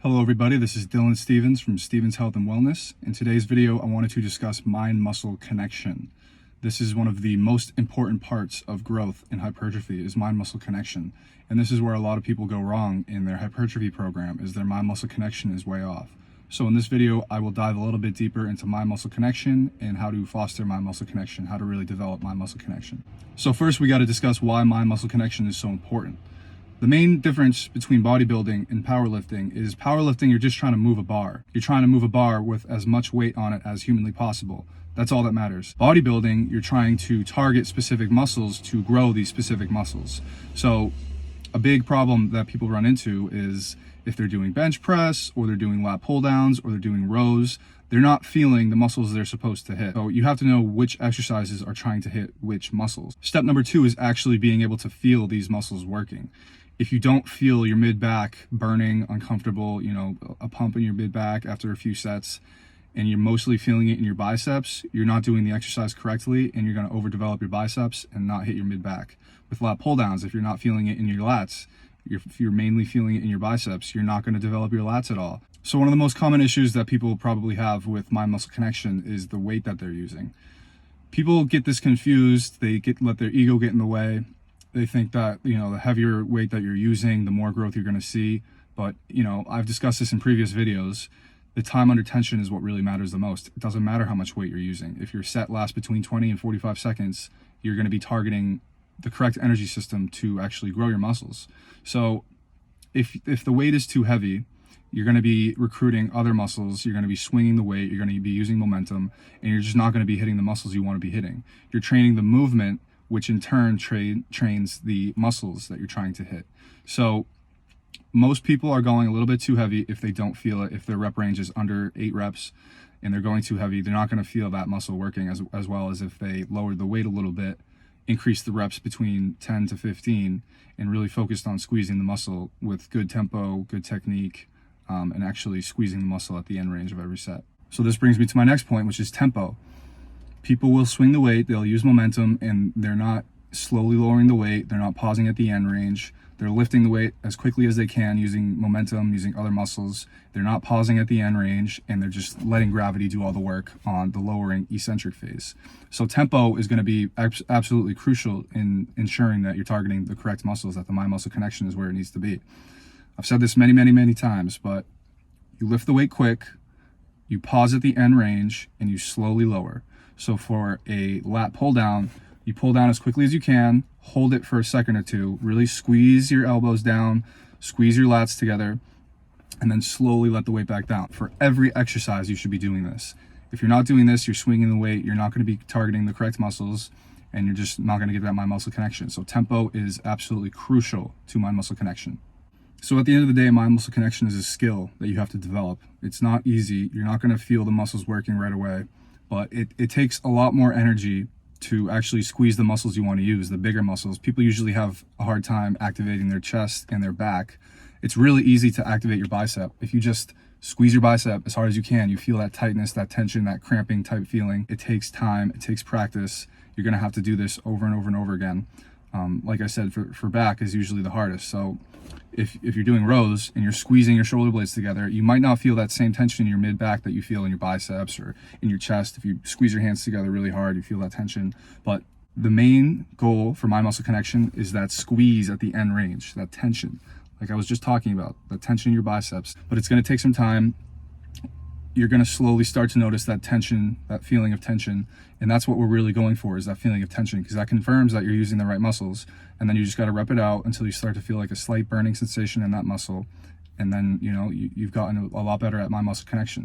Hello everybody, this is Dylan Stevens from Stevens Health and Wellness. In today's video, I wanted to discuss mind-muscle connection. This is one of the most important parts of growth in hypertrophy is mind-muscle connection. And this is where a lot of people go wrong in their hypertrophy program, is their mind-muscle connection is way off. So in this video, I will dive a little bit deeper into mind-muscle connection and how to foster mind-muscle connection, how to really develop mind-muscle connection. So first, we got to discuss why mind-muscle connection is so important. The main difference between bodybuilding and powerlifting is powerlifting, you're just trying to move a bar. You're trying to move a bar with as much weight on it as humanly possible. That's all that matters. Bodybuilding, you're trying to target specific muscles to grow these specific muscles. So a big problem that people run into is if they're doing bench press or they're doing lat pull downs or they're doing rows, they're not feeling the muscles they're supposed to hit. So you have to know which exercises are trying to hit which muscles. Step number 2 is actually being able to feel these muscles working. If you don't feel your mid-back burning, uncomfortable, a pump in your mid-back after a few sets, and you're mostly feeling it in your biceps, you're not doing the exercise correctly, and you're going to overdevelop your biceps and not hit your mid-back. With lat pull-downs, if you're not feeling it in your lats, if you're mainly feeling it in your biceps, you're not going to develop your lats at all. So one of the most common issues that people probably have with mind-muscle connection is the weight that they're using. People get this confused, let their ego get in the way. They think that, the heavier weight that you're using, the more growth you're going to see. But, I've discussed this in previous videos. The time under tension is what really matters the most. It doesn't matter how much weight you're using. If your set lasts between 20 and 45 seconds, you're going to be targeting the correct energy system to actually grow your muscles. So if the weight is too heavy, you're going to be recruiting other muscles, you're going to be swinging the weight, you're going to be using momentum, and you're just not going to be hitting the muscles you want to be hitting. You're training the movement, which in turn trains the muscles that you're trying to hit. So most people are going a little bit too heavy if they don't feel it. If their rep range is under 8 reps and they're going too heavy, they're not going to feel that muscle working as well as if they lowered the weight a little bit, increased the reps between 10 to 15, and really focused on squeezing the muscle with good tempo, good technique, and actually squeezing the muscle at the end range of every set. So this brings me to my next point, which is tempo. People will swing the weight, they'll use momentum, and they're not slowly lowering the weight, they're not pausing at the end range, they're lifting the weight as quickly as they can using momentum, using other muscles, they're not pausing at the end range, and they're just letting gravity do all the work on the lowering eccentric phase. So tempo is going to be absolutely crucial in ensuring that you're targeting the correct muscles, that the mind-muscle connection is where it needs to be. I've said this many times, but you lift the weight quick, you pause at the end range, and you slowly lower. So for a lat pull down, you pull down as quickly as you can, hold it for a second or two, really squeeze your elbows down, squeeze your lats together, and then slowly let the weight back down. For every exercise, you should be doing this. If you're not doing this, you're swinging the weight, you're not going to be targeting the correct muscles, and you're just not going to get that mind-muscle connection. So tempo is absolutely crucial to mind-muscle connection. So at the end of the day, mind-muscle connection is a skill that you have to develop. It's not easy. You're not going to feel the muscles working right away. But it takes a lot more energy to actually squeeze the muscles you want to use, the bigger muscles. People usually have a hard time activating their chest and their back. It's really easy to activate your bicep. If you just squeeze your bicep as hard as you can, you feel that tightness, that tension, that cramping type feeling. It takes time, it takes practice. You're going to have to do this over and over and over again. Like I said, for back is usually the hardest. So if you're doing rows and you're squeezing your shoulder blades together, you might not feel that same tension in your mid-back that you feel in your biceps or in your chest. If you squeeze your hands together really hard, you feel that tension. But the main goal for mind-muscle connection is that squeeze at the end range, that tension, like I was just talking about, the tension in your biceps. But it's going to take some time. You're going to slowly start to notice that tension, that feeling of tension. And that's what we're really going for, is that feeling of tension, because that confirms that you're using the right muscles. And then you just got to rep it out until you start to feel like a slight burning sensation in that muscle. And then, you've gotten a lot better at mind-muscle connection.